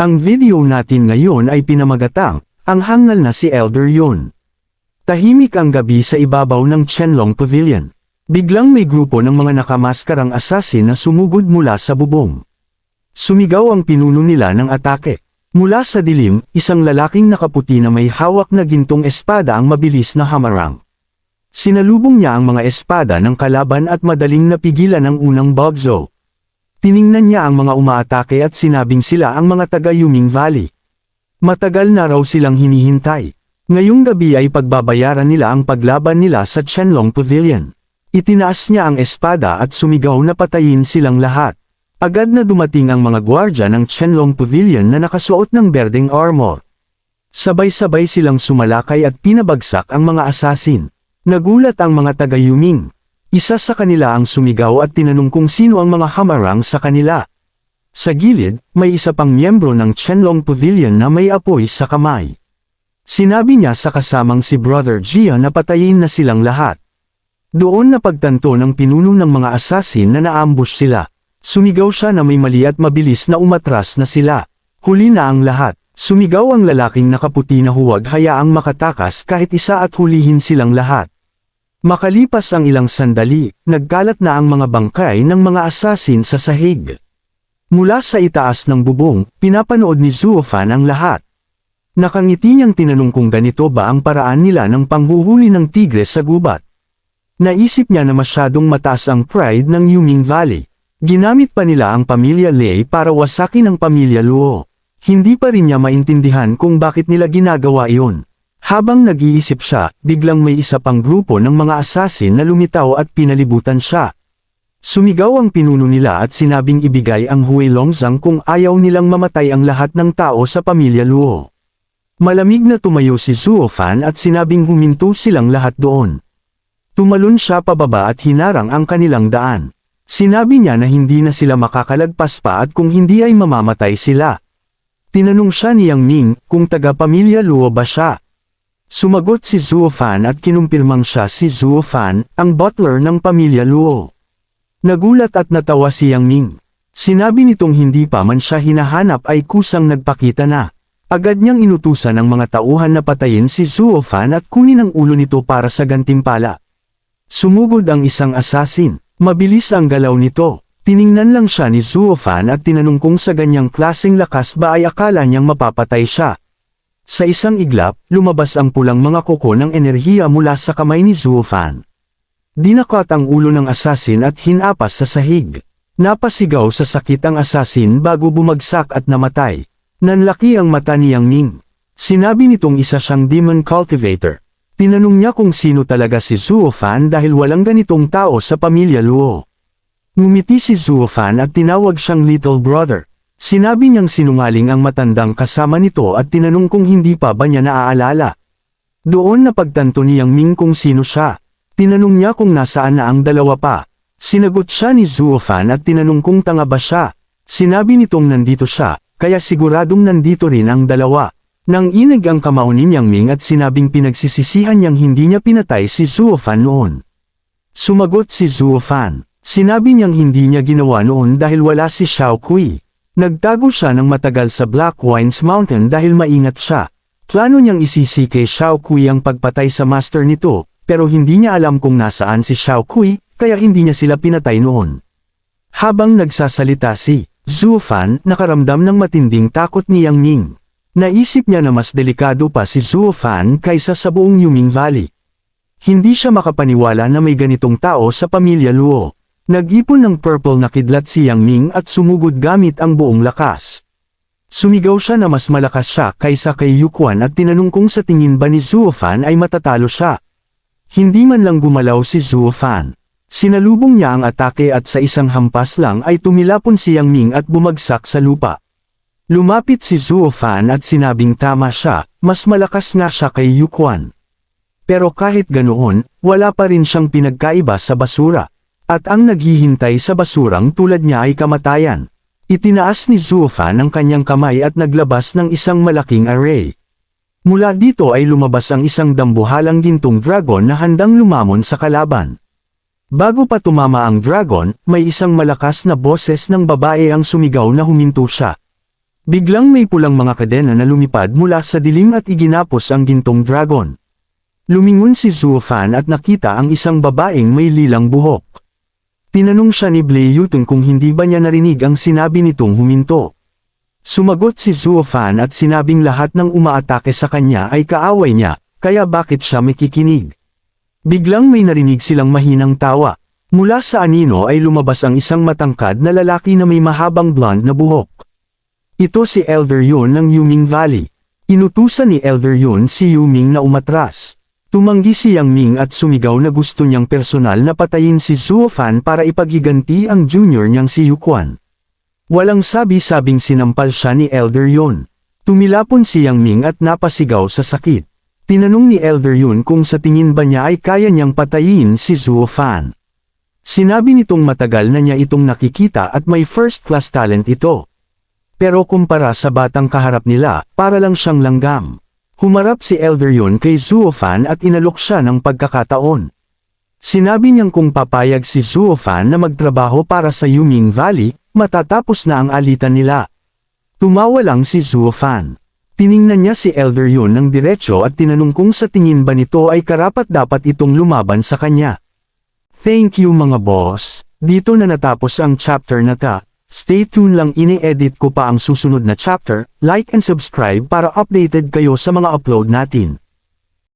Ang video natin ngayon ay pinamagatang, ang hangal na si Elder Yun. Tahimik ang gabi sa ibabaw ng Qianlong Pavilion. Biglang may grupo ng mga nakamaskarang asasin na sumugod mula sa bubong. Sumigaw ang pinuno nila ng atake. Mula sa dilim, isang lalaking nakaputi na may hawak na gintong espada ang mabilis na hamarang. Sinalubong niya ang mga espada ng kalaban at madaling napigilan ang unang bugzo. Tiningnan niya ang mga umaatake at sinabing sila ang mga taga Yuming Valley. Matagal na raw silang hinihintay. Ngayong gabi ay pagbabayaran nila ang paglaban nila sa Qianlong Pavilion. Itinaas niya ang espada at sumigaw na patayin silang lahat. Agad na dumating ang mga gwardya ng Qianlong Pavilion na nakasuot ng berdeng armor. Sabay-sabay silang sumalakay at pinabagsak ang mga asasin. Nagulat ang mga taga Yuming. Isa sa kanila ang sumigaw at tinanong kung sino ang mga hamarang sa kanila. Sa gilid, may isa pang miyembro ng Qianlong Pavilion na may apoy sa kamay. Sinabi niya sa kasamang si Brother Jia na patayin na silang lahat. Doon napagtanto ng pinuno ng mga asasin na naambush sila. Sumigaw siya na may mali at mabilis na umatras na sila. Huli na ang lahat. Sumigaw ang lalaking nakaputi na huwag hayaang makatakas kahit isa at hulihin silang lahat. Makalipas ang ilang sandali, nagkalat na ang mga bangkay ng mga asasin sa sahig. Mula sa itaas ng bubong, pinapanood ni Zuofan ang lahat. Nakangiti niyang tinanong kung ganito ba ang paraan nila ng panghuhuli ng tigre sa gubat. Naisip niya na masyadong mataas ang pride ng Yuming Valley. Ginamit pa nila ang pamilya Lei para wasakin ang pamilya Luo. Hindi pa rin niya maintindihan kung bakit nila ginagawa iyon. Habang nag-iisip siya, biglang may isa pang grupo ng mga asasin na lumitaw at pinalibutan siya. Sumigaw ang pinuno nila at sinabing ibigay ang Huilongzang kung ayaw nilang mamatay ang lahat ng tao sa pamilya Luo. Malamig na tumayo si Zuofan at sinabing huminto silang lahat doon. Tumalon siya pababa at hinarang ang kanilang daan. Sinabi niya na hindi na sila makakalagpas pa at kung hindi ay mamamatay sila. Tinanong siya ni Yang Ning kung taga-pamilya Luo ba siya. Sumagot si Zuofan at kinumpirmang siya si Zuofan, ang butler ng pamilya Luo. Nagulat at natawa si Yang Ning. Sinabi nitong hindi pa man siya hinahanap ay kusang nagpakita na. Agad niyang inutusan ang mga tauhan na patayin si Zuofan at kunin ang ulo nito para sa gantimpala. Sumugod ang isang asasin. Mabilis ang galaw nito. Tiningnan lang siya ni Zuofan at tinanong kung sa ganyang klaseng lakas ba ay akala niyang mapapatay siya. Sa isang iglap, lumabas ang pulang mga kuko ng enerhiya mula sa kamay ni Zuofan. Dinakat ang ulo ng asasin at hinapas sa sahig. Napasigaw sa sakit ang asasin bago bumagsak at namatay. Nanlaki ang mata ni Yang Ning. Sinabi nitong isa siyang demon cultivator. Tinanong niya kung sino talaga si Zuofan dahil walang ganitong tao sa pamilya Luo. Ngumiti si Zuofan at tinawag siyang little brother. Sinabi niyang sinungaling ang matandang kasama nito at tinanong kung hindi pa ba niya naaalala. Doon napagtanto ni Yang Ming kung sino siya. Tinanong niya kung nasaan na ang dalawa pa. Sinagot siya ni Zuofan at tinanong kung tanga ba siya. Sinabi nitong nandito siya, kaya siguradong nandito rin ang dalawa. Nang inig ang kamao ni Yang Ming at sinabing pinagsisisihan niyang hindi niya pinatay si Zuofan noon. Sumagot si Zuofan. Sinabi niyang hindi niya ginawa noon dahil wala si Xiao Kui. Nagtago siya ng matagal sa Black Wines Mountain dahil maingat siya. Plano niyang isisi kay Xiao Kui ang pagpatay sa master nito, pero hindi niya alam kung nasaan si Xiao Kui, kaya hindi niya sila pinatay noon. Habang nagsasalita si Zuofan, nakaramdam ng matinding takot ni Yang Ning. Naisip niya na mas delikado pa si Zuofan kaysa sa buong Yuming Valley. Hindi siya makapaniwala na may ganitong tao sa pamilya Luo. Nag-ipon ng purple na kidlat si Yang Ning at sumugod gamit ang buong lakas. Sumigaw siya na mas malakas siya kaysa kay Yuquan at tinanong kung sa tingin ba ni Zuofan ay matatalo siya. Hindi man lang gumalaw si Zuofan. Sinalubong niya ang atake at sa isang hampas lang ay tumilapon si Yang Ning at bumagsak sa lupa. Lumapit si Zuofan at sinabing tama siya, mas malakas nga siya kay Yuquan. Pero kahit ganoon, wala pa rin siyang pinagkaiba sa basura. At ang naghihintay sa basurang tulad niya ay kamatayan. Itinaas ni Zuofan ang kanyang kamay at naglabas ng isang malaking array. Mula dito ay lumabas ang isang dambuhalang gintong dragon na handang lumamon sa kalaban. Bago pa tumama ang dragon, may isang malakas na boses ng babae ang sumigaw na huminto siya. Biglang may pulang mga kadena na lumipad mula sa dilim at iginapos ang gintong dragon. Lumingon si Zuo Fan at nakita ang isang babaeng may lilang buhok. Tinanong siya ni Blei Yutong kung hindi ba niya narinig ang sinabi nitong huminto. Sumagot si Zuo Fan at sinabing lahat ng umaatake sa kanya ay kaaway niya, kaya bakit siya makikinig. Biglang may narinig silang mahinang tawa. Mula sa anino ay lumabas ang isang matangkad na lalaki na may mahabang blonde na buhok. Ito si Elder Yun ng Yuming Valley. Inutusan ni Elder Yun si Yuming na umatras. Tumanggi si Yang Ming at sumigaw na gusto niyang personal na patayin si Zuo Fan para ipagiganti ang junior niyang si Yu Quan. Walang sabi-sabing sinampal siya ni Elder Yun. Tumilapon si Yang Ming at napasigaw sa sakit. Tinanong ni Elder Yun kung sa tingin ba niya ay kaya niyang patayin si Zuo Fan. Sinabi nitong matagal na niya itong nakikita at may first-class talent ito. Pero kumpara sa batang kaharap nila, para lang siyang langgam. Humarap si Elder Yun kay Zuo Fan at inalok siya ng pagkakataon. Sinabi niyang kung papayag si Zuo Fan na magtrabaho para sa Yuming Valley, matatapos na ang alitan nila. Tumawa lang si Zuo Fan. Tiningnan niya si Elder Yun ng diretsyo at tinanong kung sa tingin ba nito ay karapat-dapat itong lumaban sa kanya. Thank you mga boss. Dito na natapos ang chapter na ta. Stay tuned lang, ini-edit ko pa ang susunod na chapter, like and subscribe para updated kayo sa mga upload natin.